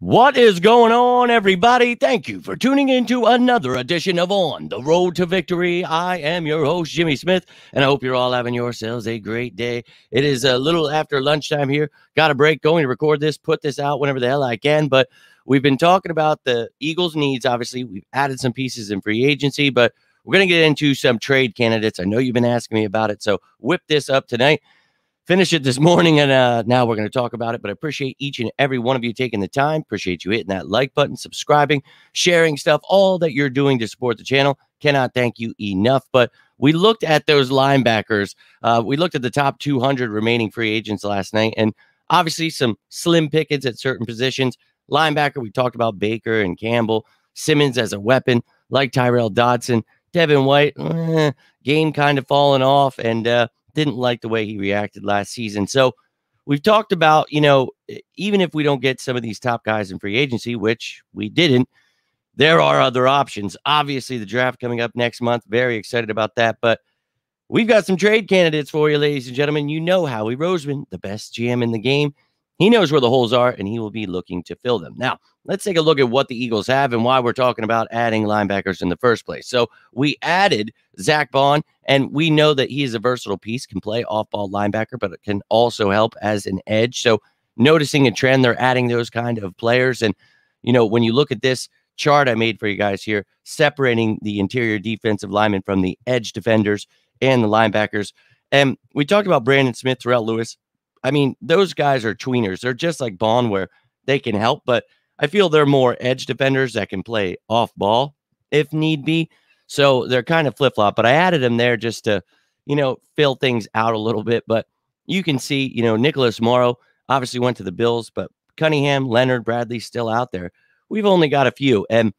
What is going on, everybody? Thank you for tuning in to another edition of On the Road to Victory. I am your host, Jimmy Smith, and I hope you're all having yourselves a great day. It is a little after lunchtime here. Got a break going to record this, put this out whenever the hell I can, but we've been talking about the Eagles' needs. Obviously, we've added some pieces in free agency, but we're going to get into some trade candidates. I know you've been asking me about it, so whip this up tonight. Finish it this morning, and now we're going to talk about it. But I appreciate each and every one of you taking the time. Appreciate you hitting that like button, subscribing, sharing stuff, all that you're doing to support the channel. Cannot thank you enough. But we looked at those linebackers. We looked at the top 200 remaining free agents last night, and obviously some slim pickings at certain positions. Linebacker, we talked about Baker and Campbell. Simmons as a weapon, like Tyrell Dodson. Devin Lloyd, game kind of falling off, and didn't like the way he reacted last season. So we've talked about, even if we don't get some of these top guys in free agency, which we didn't, there are other options. Obviously, the draft coming up next month. Very excited about that. But we've got some trade candidates for you, ladies and gentlemen. You know Howie Roseman, the best GM in the game. He knows where the holes are, and he will be looking to fill them. Now, let's take a look at what the Eagles have and why we're talking about adding linebackers in the first place. So we added Zach Bond, and we know that he is a versatile piece, can play off-ball linebacker, but it can also help as an edge. So noticing a trend, they're adding those kind of players. And, when you look at this chart I made for you guys here, separating the interior defensive linemen from the edge defenders and the linebackers. And we talked about Brandon Smith, Terrell Lewis. I mean, those guys are tweeners. They're just like Bond, where they can help, but I feel they're more edge defenders that can play off ball if need be. So they're kind of flip-flop, but I added them there just to, fill things out a little bit. But you can see, Nicholas Morrow obviously went to the Bills, but Cunningham, Leonard, Bradley still out there. We've only got a few, and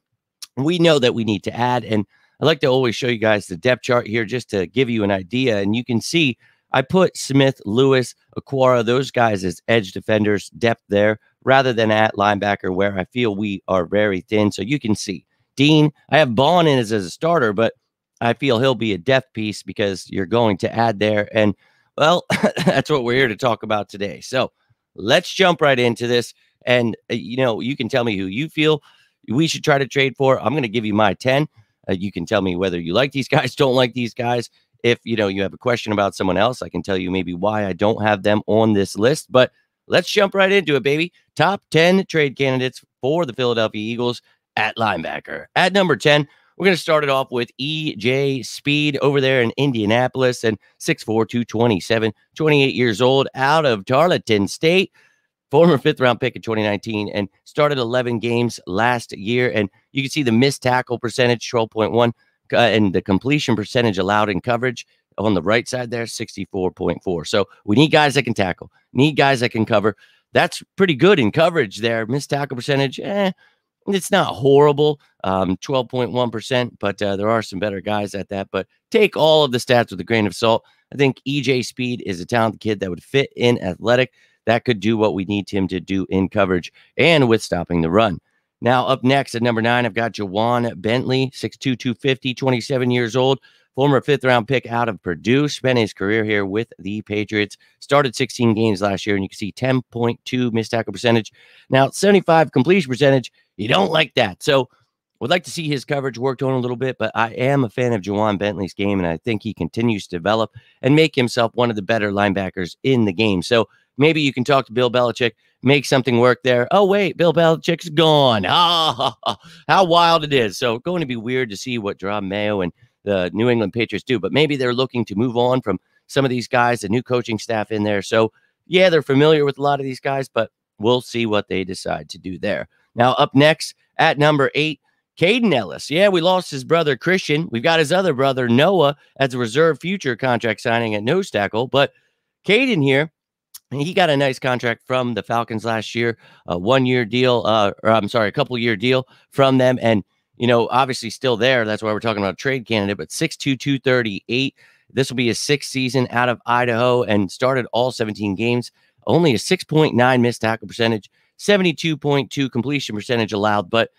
we know that we need to add. And I like to always show you guys the depth chart here just to give you an idea. And you can see I put Smith, Lewis, Okwara, those guys as edge defenders, depth there, rather than at linebacker, where I feel we are very thin. So you can see Dean, I have Bond in as a starter, but I feel he'll be a depth piece because you're going to add there. And, well, that's what we're here to talk about today. So let's jump right into this. And, you can tell me who you feel we should try to trade for. I'm going to give you my 10. You can tell me whether you like these guys, don't like these guys. If, you have a question about someone else, I can tell you maybe why I don't have them on this list. But let's jump right into it, baby. Top 10 trade candidates for the Philadelphia Eagles at linebacker. At number 10, we're going to start it off with E.J. Speed over there in Indianapolis, and 6'4", 227, 28 years old, out of Tarleton State. Former fifth-round pick in 2019 and started 11 games last year. And you can see the missed tackle percentage, 12.1. And the completion percentage allowed in coverage on the right side there, 64.4. So we need guys that can tackle, need guys that can cover. That's pretty good in coverage there. Missed tackle percentage, it's not horrible, 12.1%, but there are some better guys at that. But take all of the stats with a grain of salt. I think E.J. Speed is a talented kid that would fit in athletic, that could do what we need him to do in coverage and with stopping the run. Now, up next at number 9, I've got Jawan Bentley, 6'2", 250, 27 years old, former fifth-round pick out of Purdue, spent his career here with the Patriots, started 16 games last year, and you can see 10.2 missed tackle percentage. Now, 75 completion percentage, you don't like that. So, would like to see his coverage worked on a little bit, but I am a fan of Jawan Bentley's game, and I think he continues to develop and make himself one of the better linebackers in the game. So, maybe you can talk to Bill Belichick, make something work there. Oh, wait, Bill Belichick's gone. How wild it is. So going to be weird to see what Jerome Mayo and the New England Patriots do. But maybe they're looking to move on from some of these guys, the new coaching staff in there. So, yeah, they're familiar with a lot of these guys, but we'll see what they decide to do there. Now, up next at number 8, Kaden Ellis. Yeah, we lost his brother, Christian. We've got his other brother, Noah, as a reserve future contract signing at nose tackle. But Kaden here, he got a nice contract from the Falcons last year, a one-year deal, a couple-year deal from them. And, obviously still there. That's why we're talking about a trade candidate, but 6'2", 238. This will be his 6th season out of Idaho and started all 17 games. Only a 6.9 missed tackle percentage, 72.2 completion percentage allowed. But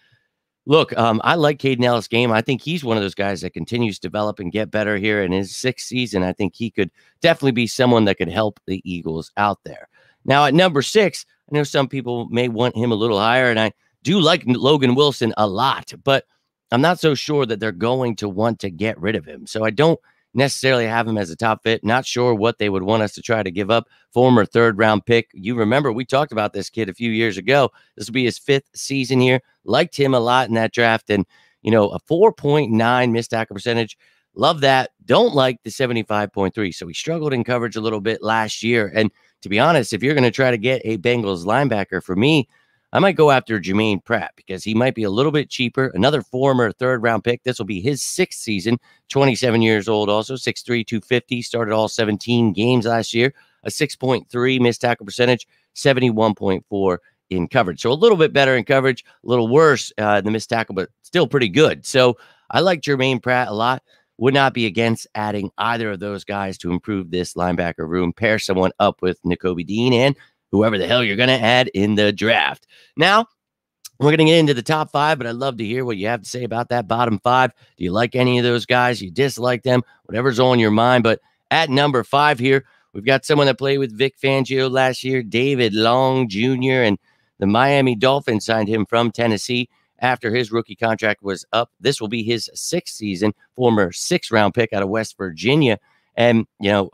look, I like Kaden Ellis' game. I think he's one of those guys that continues to develop and get better here in his 6th season. I think he could definitely be someone that could help the Eagles out there. Now, at number 6, I know some people may want him a little higher, and I do like Logan Wilson a lot, but I'm not so sure that they're going to want to get rid of him. So I don't necessarily have him as a top fit. Not sure what they would want us to try to give up. Former third-round pick. You remember we talked about this kid a few years ago. This will be his 5th season here. Liked him a lot in that draft, and a 4.9 missed tackle percentage. Love that. Don't like the 75.3. So he struggled in coverage a little bit last year. And to be honest, if you're going to try to get a Bengals linebacker, for me, I might go after Germaine Pratt because he might be a little bit cheaper. Another former third-round pick. This will be his 6th season, 27 years old also, 6'3", 250, started all 17 games last year, a 6.3 missed tackle percentage, 71.4 in coverage. So a little bit better in coverage, a little worse in the missed tackle, but still pretty good. So I like Germaine Pratt a lot. Would not be against adding either of those guys to improve this linebacker room. Pair someone up with Nakobe Dean and whoever the hell you're going to add in the draft. Now, we're going to get into the top 5, but I'd love to hear what you have to say about that bottom 5. Do you like any of those guys? You dislike them? Whatever's on your mind. But at number 5 here, we've got someone that played with Vic Fangio last year, David Long Jr., and the Miami Dolphins signed him from Tennessee after his rookie contract was up. This will be his 6th season, former 6th-round pick out of West Virginia, and,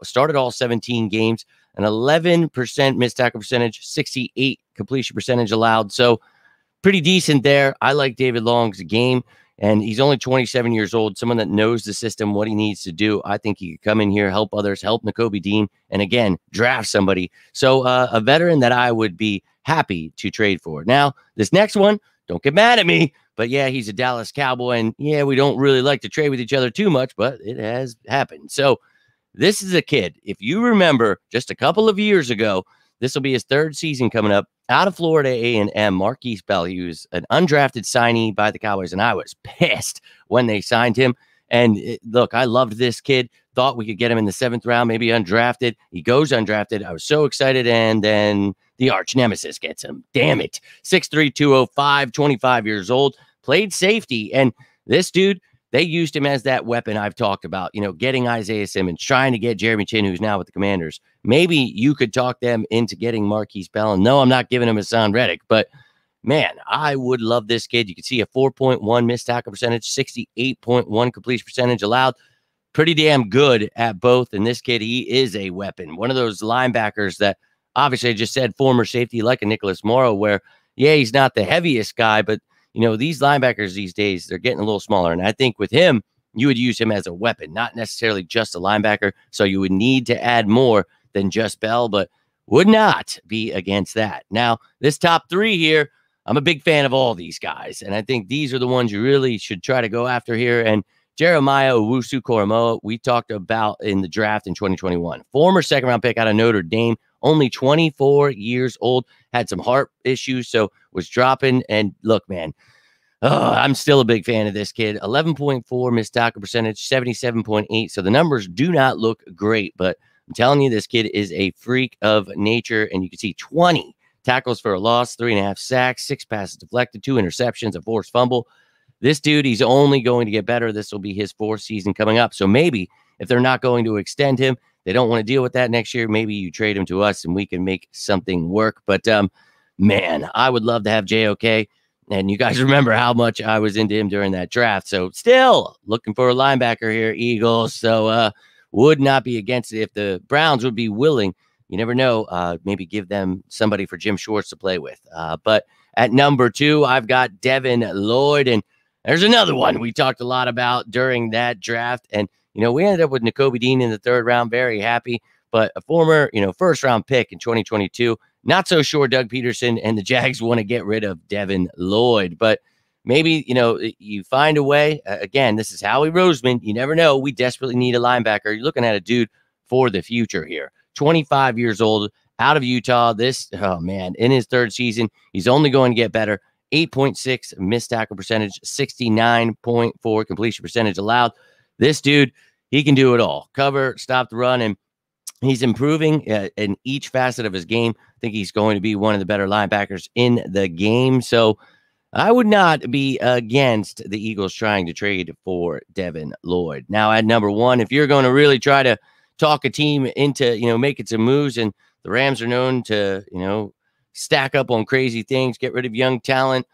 started all 17 games, an 11% missed tackle percentage, 68 completion percentage allowed. So pretty decent there. I like David Long's game, and he's only 27 years old, someone that knows the system, what he needs to do. I think he could come in here, help others, help Nakobe Dean, and again, draft somebody. So a veteran that I would be happy to trade for. Now, this next one, don't get mad at me, but yeah, he's a Dallas Cowboy, and yeah, we don't really like to trade with each other too much, but it has happened. So this is a kid, if you remember, just a couple of years ago, this will be his 3rd season coming up, out of Florida A&M, Marquise Bell. He was an undrafted signee by the Cowboys, and I was pissed when they signed him. And look, I loved this kid, thought we could get him in the 7th round, maybe undrafted. He goes undrafted. I was so excited, and then the arch nemesis gets him. Damn it. 6'3", 205, 25 years old, played safety. And this dude, they used him as that weapon I've talked about, getting Isaiah Simmons, trying to get Jeremy Chin, who's now with the Commanders. Maybe you could talk them into getting Marquise Bell. And no, I'm not giving him Hassan Reddick, but man, I would love this kid. You can see a 4.1 missed tackle percentage, 68.1 completion percentage allowed. Pretty damn good at both. And this kid, he is a weapon. One of those linebackers that obviously I just said former safety like a Nicholas Morrow, where, yeah, he's not the heaviest guy, but, these linebackers these days, they're getting a little smaller. And I think with him, you would use him as a weapon, not necessarily just a linebacker. So you would need to add more than just Bell, but would not be against that. Now, this top 3 here, I'm a big fan of all these guys, and I think these are the ones you really should try to go after here. And Jeremiah Owusu-Koramoah, we talked about in the draft in 2021. Former 2nd-round pick out of Notre Dame, only 24 years old, had some heart issues, so was dropping. And look, man, I'm still a big fan of this kid. 11.4 missed tackle percentage, 77.8. So the numbers do not look great, but I'm telling you, this kid is a freak of nature, and you can see 20 tackles for a loss, 3.5 sacks, 6 passes deflected, 2 interceptions, a forced fumble. This dude, he's only going to get better. This will be his 4th season coming up. So maybe if they're not going to extend him, they don't want to deal with that next year, maybe you trade him to us and we can make something work. But man, I would love to have JOK. And you guys remember how much I was into him during that draft. So still looking for a linebacker here, Eagles. So would not be against it if the Browns would be willing. You never know. Maybe give them somebody for Jim Schwartz to play with. But at number 2, I've got Devin Lloyd. And there's another one we talked a lot about during that draft. And, we ended up with Nakobe Dean in the 3rd round. Very happy. But a former, 1st-round pick in 2022. Not so sure Doug Peterson and the Jags want to get rid of Devin Lloyd. But maybe, you find a way. Again, this is Howie Roseman. You never know. We desperately need a linebacker. You're looking at a dude for the future here. 25 years old, out of Utah. In his 3rd season, he's only going to get better. 8.6 missed tackle percentage, 69.4 completion percentage allowed. This dude, he can do it all. Cover, stop the run, and he's improving in each facet of his game. I think he's going to be one of the better linebackers in the game. So I would not be against the Eagles trying to trade for Devin Lloyd. Now, at number 1, if you're going to really try to talk a team into, making some moves, and the Rams are known to, stack up on crazy things, get rid of young talent,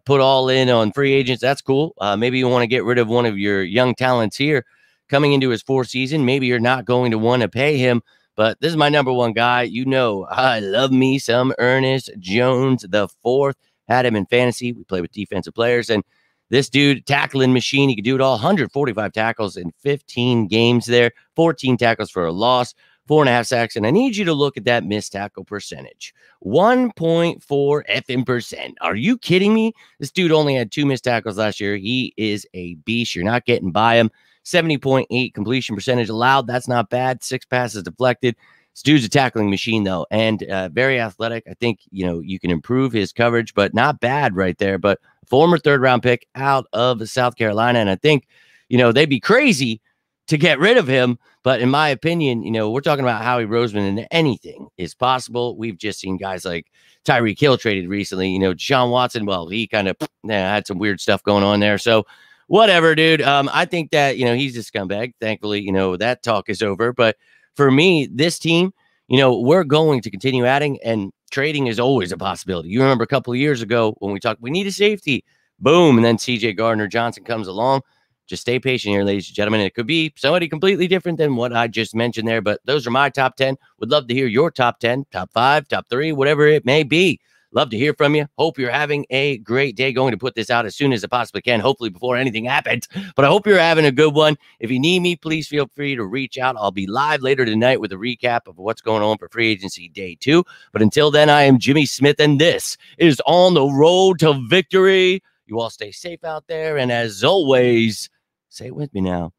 put all in on free agents. That's cool. Maybe you want to get rid of one of your young talents here coming into his fourth season. Maybe you're not going to want to pay him, but this is my number one guy. You know, I love me some Ernest Jones the fourth. Had him in fantasy. We play with defensive players, and this dude, tackling machine, he could do it all. 145 tackles in 15 games there, 14 tackles for a loss, 4.5 sacks. And I need you to look at that missed tackle percentage. 1.4 effing percent. Are you kidding me? This dude only had 2 missed tackles last year. He is a beast. You're not getting by him. 70.8 completion percentage allowed. That's not bad. 6 passes deflected. This dude's a tackling machine, though, and very athletic. I think, you can improve his coverage, but not bad right there. But former 3rd-round pick out of South Carolina, and I think, they'd be crazy to get rid of him. But in my opinion, we're talking about Howie Roseman, and anything is possible. We've just seen guys like Tyreek Hill traded recently. Deshaun Watson, well, he kind of had some weird stuff going on there. So whatever, dude. I think that, he's a scumbag. Thankfully, that talk is over. But for me, this team, we're going to continue adding, and trading is always a possibility. You remember a couple of years ago when we talked, we need a safety, boom, and then CJ Gardner-Johnson comes along. Just stay patient here, ladies and gentlemen. It could be somebody completely different than what I just mentioned there, but those are my top 10. Would love to hear your top 10, top 5, top 3, whatever it may be. Love to hear from you. Hope you're having a great day. Going to put this out as soon as I possibly can, hopefully before anything happens. But I hope you're having a good one. If you need me, please feel free to reach out. I'll be live later tonight with a recap of what's going on for free agency day 2. But until then, I am Jimmy Smith, and this is On the Road to Victory. You all stay safe out there. And as always, say it with me now.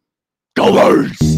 Go Birds!